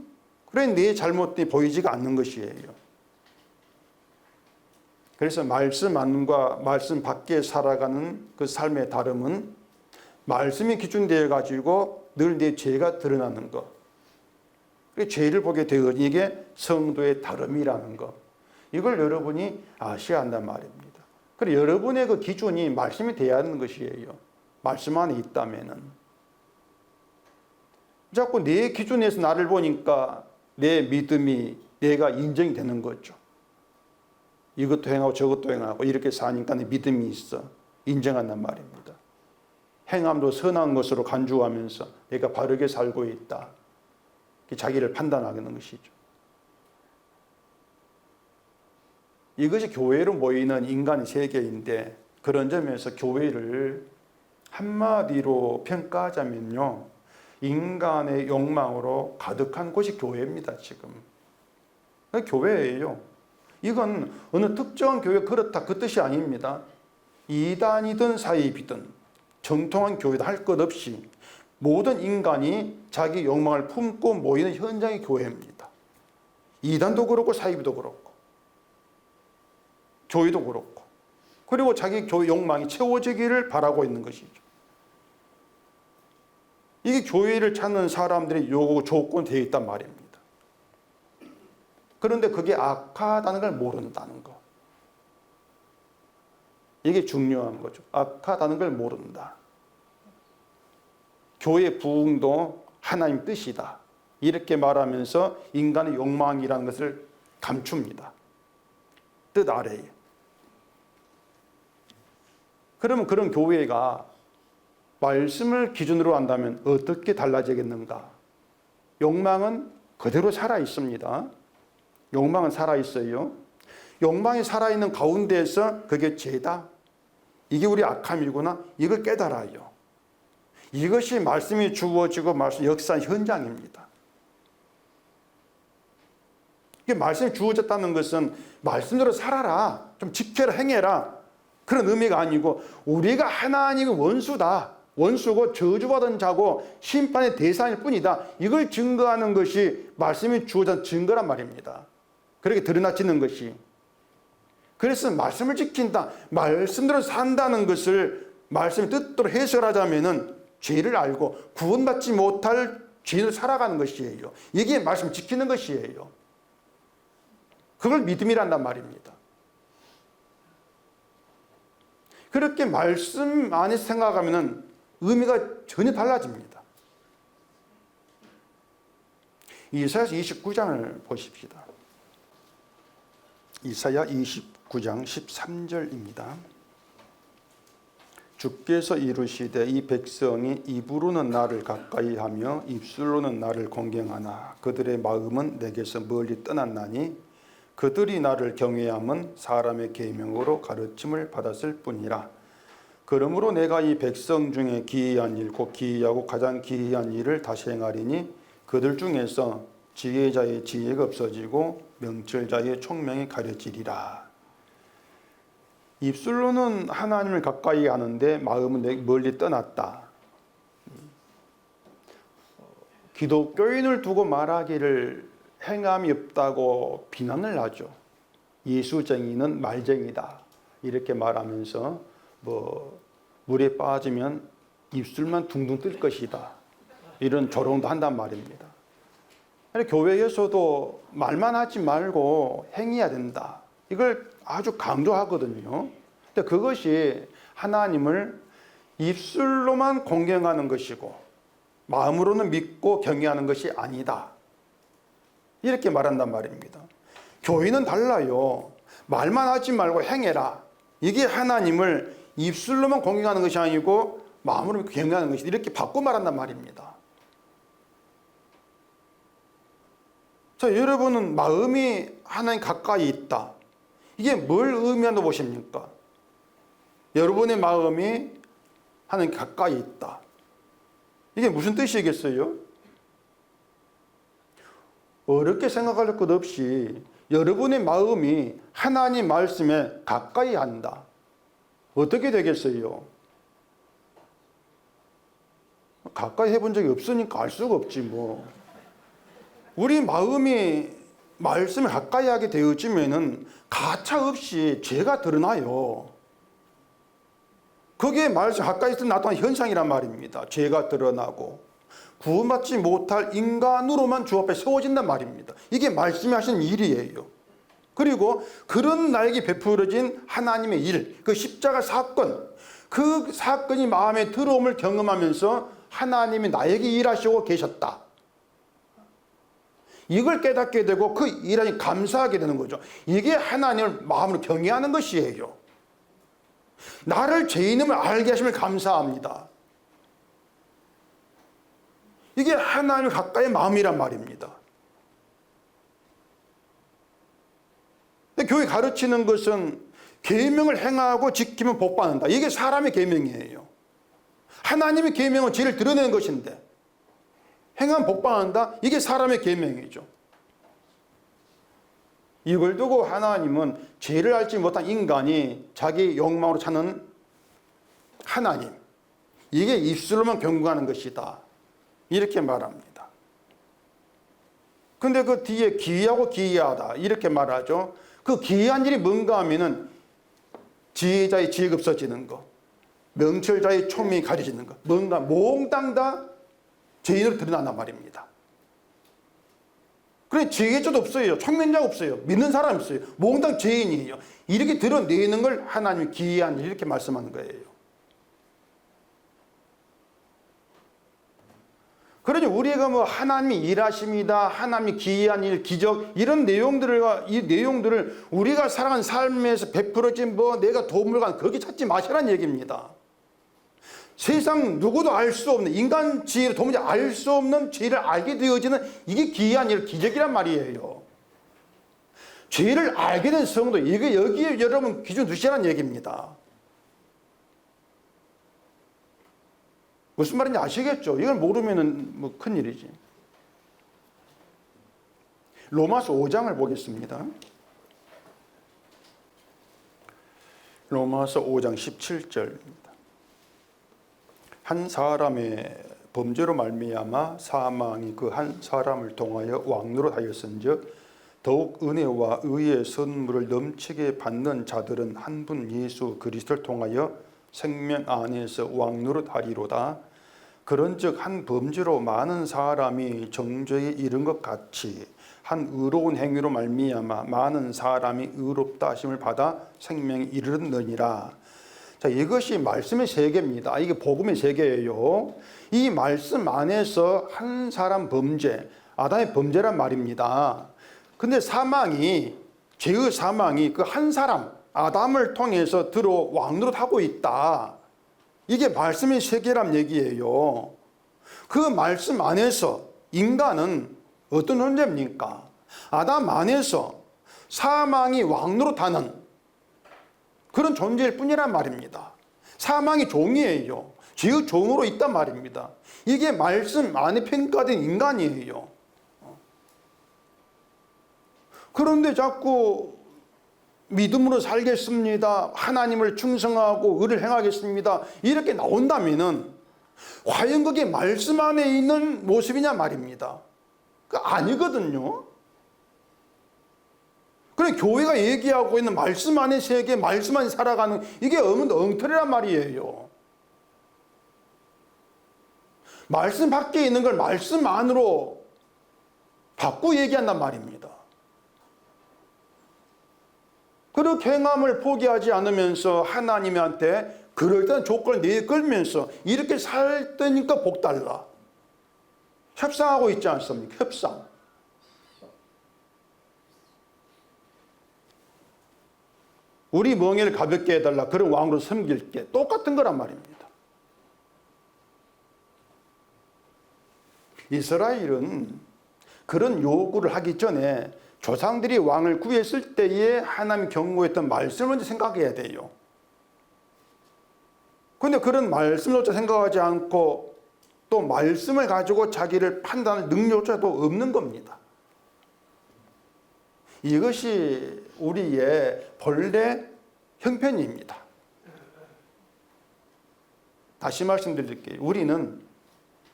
그래 내 잘못이 보이지가 않는 것이에요. 그래서 말씀 안과 말씀 밖에 살아가는 그 삶의 다름은 말씀이 기준되어 가지고 늘 내 죄가 드러나는 것. 죄를 보게 되어 이게 성도의 다름이라는 것. 이걸 여러분이 아셔야 한단 말입니다. 그리고 여러분의 그 기준이 말씀이 되어야 하는 것이에요. 말씀 안에 있다면은. 자꾸 내 기준에서 나를 보니까 내 믿음이 내가 인정이 되는 거죠. 이것도 행하고 저것도 행하고 이렇게 사니까 내 믿음이 있어. 인정한단 말입니다. 행함도 선한 것으로 간주하면서 내가 바르게 살고 있다. 자기를 판단하는 것이죠. 이것이 교회로 모이는 인간의 세계인데, 그런 점에서 교회를 한마디로 평가하자면요, 인간의 욕망으로 가득한 곳이 교회입니다. 지금 교회예요. 이건 어느 특정한 교회 그렇다 그 뜻이 아닙니다. 이단이든 사이비든 정통한 교회도 할 것 없이 모든 인간이 자기 욕망을 품고 모이는 현장이 교회입니다. 이단도 그렇고 사이비도 그렇고 교회도 그렇고. 그리고 자기 교회 욕망이 채워지기를 바라고 있는 것이죠. 이게 교회를 찾는 사람들의 요구 조건이 되어 있단 말입니다. 그런데 그게 악하다는 걸 모른다는 거. 이게 중요한 거죠. 악하다는 걸 모른다. 교회 부흥도 하나님 뜻이다. 이렇게 말하면서 인간의 욕망이라는 것을 감춥니다. 뜻 아래에. 그러면 그런 교회가 말씀을 기준으로 한다면 어떻게 달라지겠는가? 욕망은 그대로 살아 있습니다. 욕망은 살아 있어요. 욕망이 살아있는 가운데에서 그게 죄다. 이게 우리 악함이구나. 이걸 깨달아요. 이것이 말씀이 주어지고 말씀 역사의 현장입니다. 이게 말씀이 주어졌다는 것은 말씀대로 살아라. 좀 지켜라, 행해라. 그런 의미가 아니고 우리가 하나님의 원수다. 원수고 저주받은 자고 심판의 대상일 뿐이다. 이걸 증거하는 것이 말씀이 주어진 증거란 말입니다. 그렇게 드러나지는 것이. 그래서 말씀을 지킨다. 말씀대로 산다는 것을 말씀의 뜻대로 해석하자면은 죄를 알고 구원받지 못할 죄를 살아가는 것이에요. 이게 말씀 지키는 것이에요. 그걸 믿음이란단 말입니다. 그렇게 말씀 안에서 생각하면은 의미가 전혀 달라집니다. 이사야서 29장을 보십시다. 이사야 29장 13절입니다. 주께서 이르시되 이 백성이 입으로는 나를 가까이 하며 입술로는 나를 공경하나 그들의 마음은 내게서 멀리 떠났나니 그들이 나를 경외함은 사람의 계명으로 가르침을 받았을 뿐이라. 그러므로 내가 이 백성 중에 기이한 일, 곧 기이하고 가장 기이한 일을 다시 행하리니 그들 중에서 지혜자의 지혜가 없어지고 명철자의 총명이 가려지리라. 입술로는 하나님을 가까이 하는데 마음은 멀리 떠났다. 기독교인을 두고 말하기를 행함이 없다고 비난을 하죠. 예수쟁이는 말쟁이다. 이렇게 말하면서 물에 빠지면 입술만 둥둥 뜰 것이다. 이런 조롱도 한단 말입니다. 교회에서도 말만 하지 말고 행해야 된다. 이걸 아주 강조하거든요. 근데 그것이 하나님을 입술로만 공경하는 것이고 마음으로는 믿고 경외하는 것이 아니다. 이렇게 말한단 말입니다. 교회는 달라요. 말만 하지 말고 행해라. 이게 하나님을 입술로만 공경하는 것이 아니고 마음으로 경외하는 것이다. 이렇게 바꿔 말한단 말입니다. 자, 여러분은 마음이 하나님 가까이 있다. 이게 뭘 의미한다고 보십니까? 여러분의 마음이 하나님 가까이 있다. 이게 무슨 뜻이겠어요? 어렵게 생각할 것 없이 여러분의 마음이 하나님 말씀에 가까이 한다. 어떻게 되겠어요? 가까이 해본 적이 없으니까 알 수가 없지 뭐. 우리 마음이 말씀에 가까이 하게 되어지면은 가차 없이 죄가 드러나요. 그게 말씀 가까이서 나타나는 현상이란 말입니다. 죄가 드러나고 구원받지 못할 인간으로만 주 앞에 세워진단 말입니다. 이게 말씀이 하시는 일이에요. 그리고 그런 나에게 베풀어진 하나님의 일, 그 십자가 사건, 그 사건이 마음에 들어옴을 경험하면서 하나님이 나에게 일하시고 계셨다. 이걸 깨닫게 되고 그 일하니 감사하게 되는 거죠. 이게 하나님을 마음으로 경외하는 것이에요. 나를 죄인임을 알게 하심을 감사합니다. 이게 하나님을 가까이 마음이란 말입니다. 교회 가르치는 것은 계명을 행하고 지키면 복받는다. 이게 사람의 계명이에요. 하나님의 계명은 죄를 드러내는 것인데 행하면 복받는다. 이게 사람의 계명이죠. 이걸 두고 하나님은 죄를 알지 못한 인간이 자기 욕망으로 찾는 하나님, 이게 입술로만 경고하는 것이다. 이렇게 말합니다. 근데 그 뒤에 기이하고 기이하다 이렇게 말하죠. 그 기이한 일이 뭔가 하면은 지혜자의 지혜가 없어지는 거, 명철자의 총명이 가려지는 거, 뭔가 몽땅 다 죄인으로 드러난단 말입니다. 그래, 지혜자도 없어요. 총명자가 없어요. 믿는 사람이 없어요. 몽땅 죄인이에요. 이렇게 드러내는 걸 하나님이 기이한 일 이렇게 말씀하는 거예요. 그러니 우리가 뭐 하나님이 일하십니다, 하나님이 기이한 일, 기적 이런 내용들을 우리가 살아가는 삶에서 베풀어진 뭐 내가 도움을 간 거기 찾지 마시라는 얘기입니다. 세상 누구도 알 수 없는 인간 지혜로 도무지 알 수 없는 죄를 알게 되어지는 이게 기이한 일, 기적이란 말이에요. 죄를 알게 된 성도, 이게 여기에 여러분 기준 두시라는 얘기입니다. 무슨 말인지 아시겠죠? 이걸 모르면은 뭐 큰일이지. 로마서 5장을 보겠습니다. 로마서 5장 17절입니다. 한 사람의 범죄로 말미암아 사망이 그 한 사람을 통하여 왕노릇하였은즉 더욱 은혜와 의의 선물을 넘치게 받는 자들은 한 분 예수 그리스도를 통하여 생명 안에서 왕노릇하리로다. 그런즉 한 범죄로 많은 사람이 정죄에 이른 것 같이 한 의로운 행위로 말미암아 많은 사람이 의롭다 하심을 받아 생명에 이르렀느니라. 자, 이것이 말씀의 세계입니다. 이게 복음의 세계예요. 이 말씀 안에서 한 사람 범죄, 아담의 범죄란 말입니다. 근데 사망이, 죄의 사망이 그 한 사람, 아담을 통해서 들어 왕노릇하고 있다. 이게 말씀의 세계란 얘기예요. 그 말씀 안에서 인간은 어떤 존재입니까? 아담 안에서 사망이 왕노릇하는 그런 존재일 뿐이란 말입니다. 사망이 종이에요. 죄의 종으로 있단 말입니다. 이게 말씀 안에 평가된 인간이에요. 그런데 자꾸 믿음으로 살겠습니다, 하나님을 충성하고 의를 행하겠습니다, 이렇게 나온다면은 과연 그게 말씀 안에 있는 모습이냐 말입니다. 아니거든요. 그래, 교회가 얘기하고 있는 말씀 안의 세계, 말씀 안에 살아가는 이게 엉터리란 말이에요. 말씀 밖에 있는 걸 말씀 안으로 바꾸고 얘기한단 말입니다. 그렇게 행함을 포기하지 않으면서 하나님한테 그럴듯한 조건을 내걸면서 이렇게 살 때니까 복 달라. 협상하고 있지 않습니까? 협상. 우리 멍에를 가볍게 해달라. 그런 왕으로 섬길게. 똑같은 거란 말입니다. 이스라엘은 그런 요구를 하기 전에 조상들이 왕을 구했을 때에 하나님 경고했던 말씀을 먼저 생각해야 돼요. 그런데 그런 말씀조차 생각하지 않고 또 말씀을 가지고 자기를 판단할 능력조차도 없는 겁니다. 이것이 우리의 본래 형편입니다. 다시 말씀드릴게요. 우리는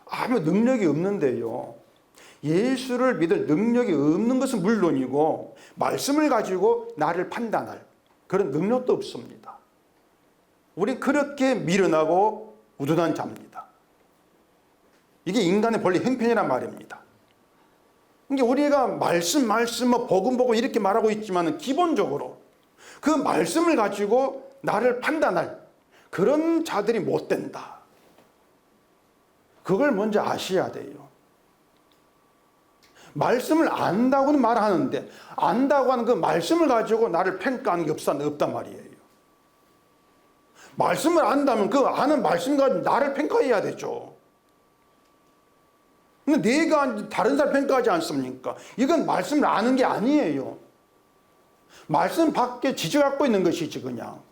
아무 능력이 없는데요, 예수를 믿을 능력이 없는 것은 물론이고 말씀을 가지고 나를 판단할 그런 능력도 없습니다. 우린 그렇게 미련하고 우둔한 자입니다. 이게 인간의 본래 형편이란 말입니다. 그러니까 우리가 말씀, 복음 이렇게 말하고 있지만 기본적으로 그 말씀을 가지고 나를 판단할 그런 자들이 못 된다. 그걸 먼저 아셔야 돼요. 말씀을 안다고는 말하는데 안다고 하는 그 말씀을 가지고 나를 평가하는 게 없단 말이에요. 말씀을 안다면 그 아는 말씀 가지고 나를 평가해야 되죠. 근데 내가 다른 사람 평가하지 않습니까? 이건 말씀을 아는 게 아니에요. 말씀 밖에 지져갖고 있는 것이지 그냥.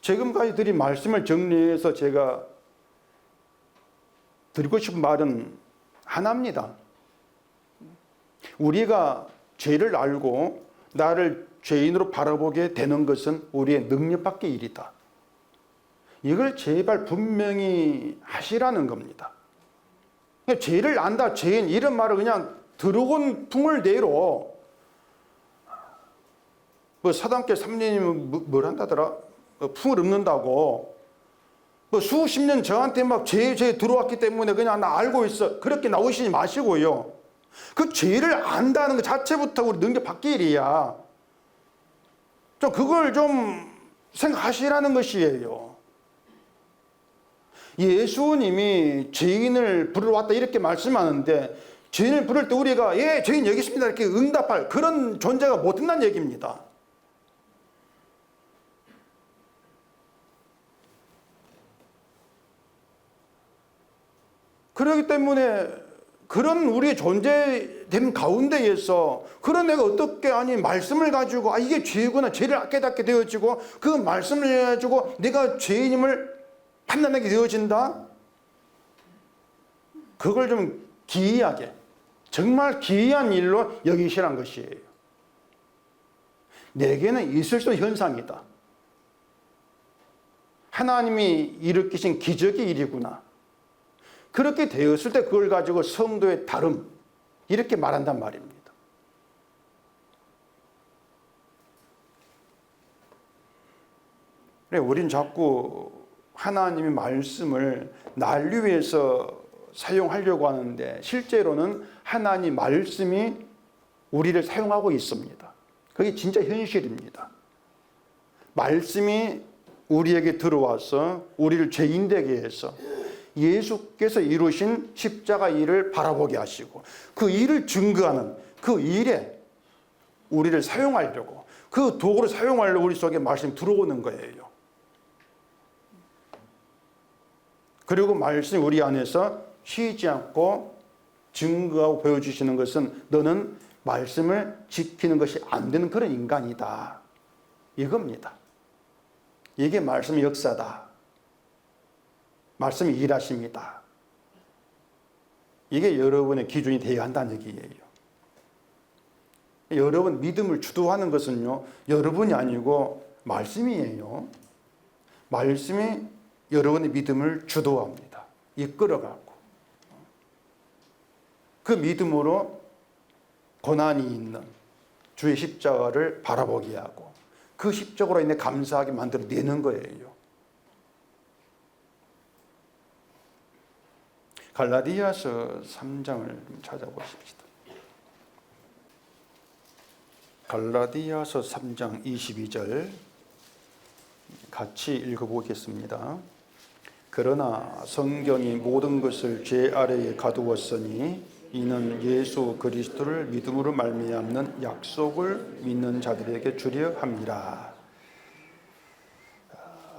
지금까지 드린 말씀을 정리해서 제가 드리고 싶은 말은 하나입니다. 우리가 죄를 알고 나를 죄인으로 바라보게 되는 것은 우리의 능력 밖의 일이다. 이걸 제발 분명히 하시라는 겁니다. 죄를 안다, 죄인 이런 말을 그냥 들어온 풍을 대로 뭐 사단계 3년이면 뭘 한다더라? 풍을 읊는다고 뭐 수십 년 저한테 막 죄 들어왔기 때문에 그냥 나 알고 있어 그렇게 나오시지 마시고요. 그 죄를 안다는 것 자체부터 우리 능력 받기 일이야. 좀 그걸 좀 생각하시라는 것이에요. 예수님이 죄인을 부르러 왔다 이렇게 말씀하는데 죄인을 부를 때 우리가 예 죄인 여기 있습니다 이렇게 응답할 그런 존재가 못 된다는 얘기입니다. 그렇기 때문에 그런 우리의 존재됨 가운데에서 그런 내가 어떻게 아니 말씀을 가지고 이게 죄구나 죄를 깨닫게 되어지고 그 말씀을 가지고 내가 죄인임을 판단하게 되어진다. 그걸 좀 기이하게 정말 기이한 일로 여기시란 것이에요. 내게는 있을 수 있는 현상이다. 하나님이 일으키신 기적의 일이구나. 그렇게 되었을 때 그걸 가지고 성도의 다름 이렇게 말한단 말입니다. 그래 우린 자꾸 하나님의 말씀을 날 위해서 사용하려고 하는데 실제로는 하나님 말씀이 우리를 사용하고 있습니다. 그게 진짜 현실입니다. 말씀이 우리에게 들어와서 우리를 죄인 되게 해서 예수께서 이루신 십자가 일을 바라보게 하시고 그 일을 증거하는 그 일에 우리를 사용하려고 그 도구를 사용하려고 우리 속에 말씀이 들어오는 거예요. 그리고 말씀이 우리 안에서 쉬지 않고 증거하고 보여주시는 것은 너는 말씀을 지키는 것이 안 되는 그런 인간이다. 이겁니다. 이게 말씀의 역사다. 말씀이 일하십니다. 이게 여러분의 기준이 되어야 한다는 얘기예요. 여러분 믿음을 주도하는 것은요, 여러분이 아니고 말씀이에요. 말씀이 여러분의 믿음을 주도합니다. 이끌어가고. 그 믿음으로 고난이 있는 주의 십자가를 바라보게 하고 그 십자가로 인해 감사하게 만들어내는 거예요. 갈라디아서 3장을 좀 찾아보십시다. 갈라디아서 3장 22절 같이 읽어보겠습니다. 그러나 성경이 모든 것을 죄 아래에 가두었으니 이는 예수 그리스도를 믿음으로 말미암는 약속을 믿는 자들에게 주려 함이라.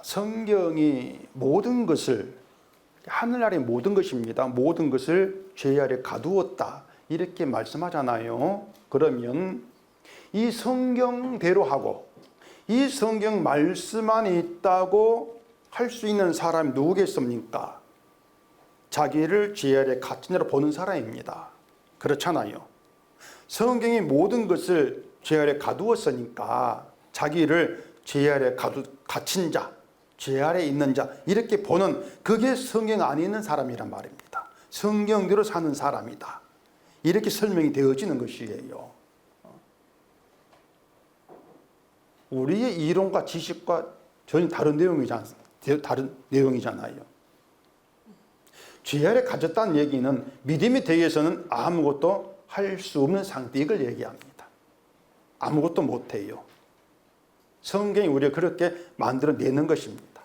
성경이 모든 것을 하늘나라의 모든 것입니다. 모든 것을 죄 아래 가두었다. 이렇게 말씀하잖아요. 그러면 이 성경대로 하고 이 성경 말씀 안에 있다고 할 수 있는 사람이 누구겠습니까? 자기를 죄 아래 갇힌 자로 보는 사람입니다. 그렇잖아요. 성경이 모든 것을 죄 아래 가두었으니까 자기를 죄 아래 갇힌 자, 죄 아래 있는 자 이렇게 보는 그게 성경 안에 있는 사람이란 말입니다. 성경대로 사는 사람이다. 이렇게 설명이 되어지는 것이에요. 우리의 이론과 지식과 전혀 다른 내용이잖아요. 죄 아래 갇혔다는 얘기는 믿음에 대해서는 아무것도 할 수 없는 상태 이걸 얘기합니다. 아무것도 못해요. 성경이 우리를 그렇게 만들어내는 것입니다.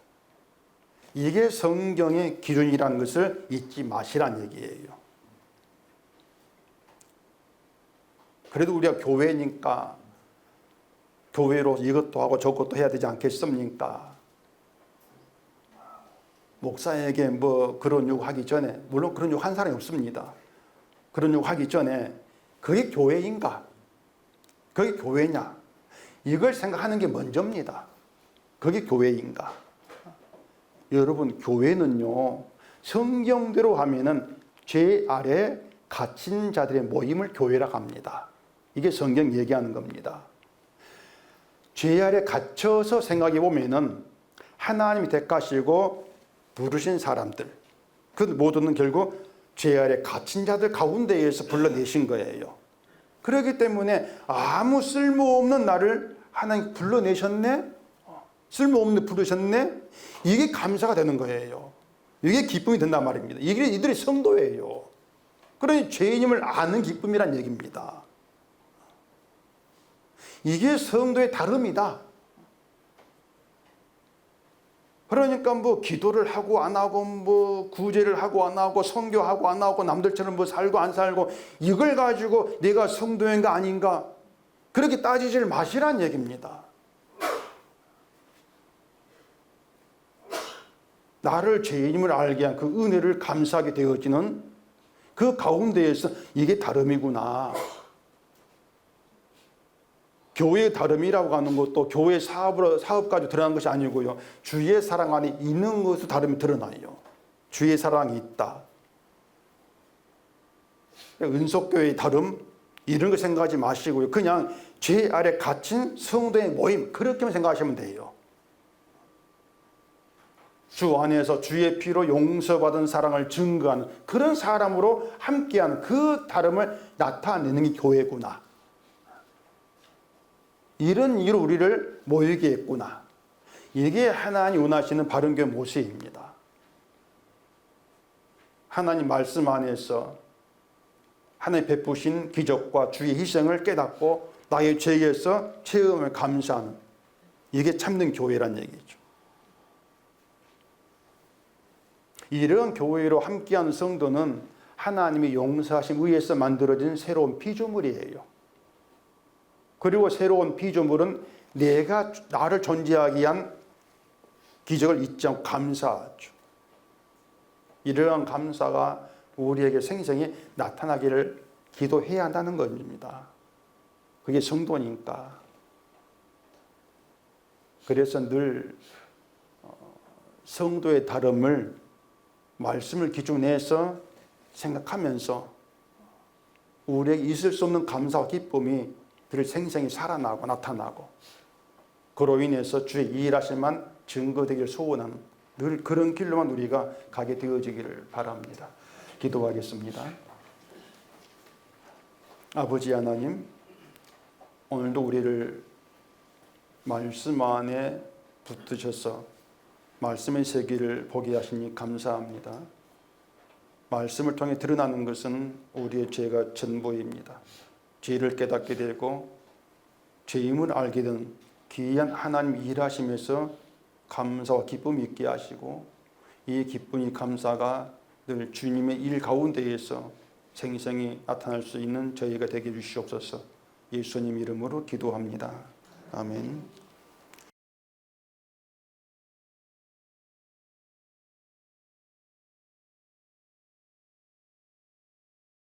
이게 성경의 기준이라는 것을 잊지 마시라는 얘기예요. 그래도 우리가 교회니까 교회로 이것도 하고 저것도 해야 되지 않겠습니까? 목사에게 뭐 그런 요구하기 전에 물론 그런 요구한 사람이 없습니다. 그런 요구하기 전에 그게 교회인가? 그게 교회냐? 이걸 생각하는 게 먼저입니다. 그게 교회인가? 여러분 교회는요 성경대로 하면은 죄 아래 갇힌 자들의 모임을 교회라고 합니다. 이게 성경 얘기하는 겁니다. 죄 아래 갇혀서 생각해 보면은 하나님이 택하시고 부르신 사람들 그 모두는 결국 죄 아래 갇힌 자들 가운데에서 불러내신 거예요. 그렇기 때문에 아무 쓸모없는 나를 하나님 불러내셨네? 쓸모없는 부르셨네? 이게 감사가 되는 거예요. 이게 기쁨이 된단 말입니다. 이게 이들이 성도예요. 그러니 죄인임을 아는 기쁨이란 얘기입니다. 이게 성도의 다름이다. 그러니까 뭐 기도를 하고 안 하고 뭐 구제를 하고 안 하고 선교하고 안 하고 남들처럼 뭐 살고 안 살고 이걸 가지고 내가 성도인가 아닌가 그렇게 따지질 마시란 얘기입니다. 나를 죄인임을 알게 한 그 은혜를 감사하게 되어지는 그 가운데에서 이게 다름이구나. 교회의 다름이라고 하는 것도 교회 사업까지 드러난 것이 아니고요. 주의 사랑 안에 있는 것으로 다름이 드러나요. 주의 사랑이 있다. 은속교회의 다름 이런 거 생각하지 마시고요. 그냥 죄 아래 갇힌 성도의 모임 그렇게만 생각하시면 돼요. 주 안에서 주의 피로 용서받은 사랑을 증거하는 그런 사람으로 함께하는 그 다름을 나타내는 게 교회구나. 이런 이유로 우리를 모이게 했구나. 이게 하나님 원하시는 바른교회 모습입니다. 하나님 말씀 안에서 하나님 베푸신 기적과 주의 희생을 깨닫고 나의 죄에서 체험을 감사하는 이게 참된 교회란 얘기죠. 이런 교회로 함께하는 성도는 하나님의 용서하심 의에서 만들어진 새로운 피조물이에요. 그리고 새로운 피조물은 내가 나를 존재하게 한 기적을 잊지 않고 감사하죠. 이러한 감사가 우리에게 생생히 나타나기를 기도해야 한다는 겁니다. 그게 성도니까. 그래서 늘 성도의 다름을 말씀을 기준해서 생각하면서 우리에게 있을 수 없는 감사와 기쁨이 늘 생생히 살아나고 나타나고 그로 인해서 주의 일하심만 증거되기를 소원하는 늘 그런 길로만 우리가 가게 되어지기를 바랍니다. 기도하겠습니다. 아버지 하나님, 오늘도 우리를 말씀 안에 붙드셔서 말씀의 세계를 보게 하시니 감사합니다. 말씀을 통해 드러나는 것은 우리의 죄가 전부입니다. 죄를 깨닫게 되고 죄임을 알게 된 귀한 하나님 일하심에서 감사와 기쁨이 있게 하시고 이 기쁨이 감사가 늘 주님의 일 가운데에서 생생히 나타날 수 있는 저희가 되게 해주시옵소서. 예수님 이름으로 기도합니다. 아멘.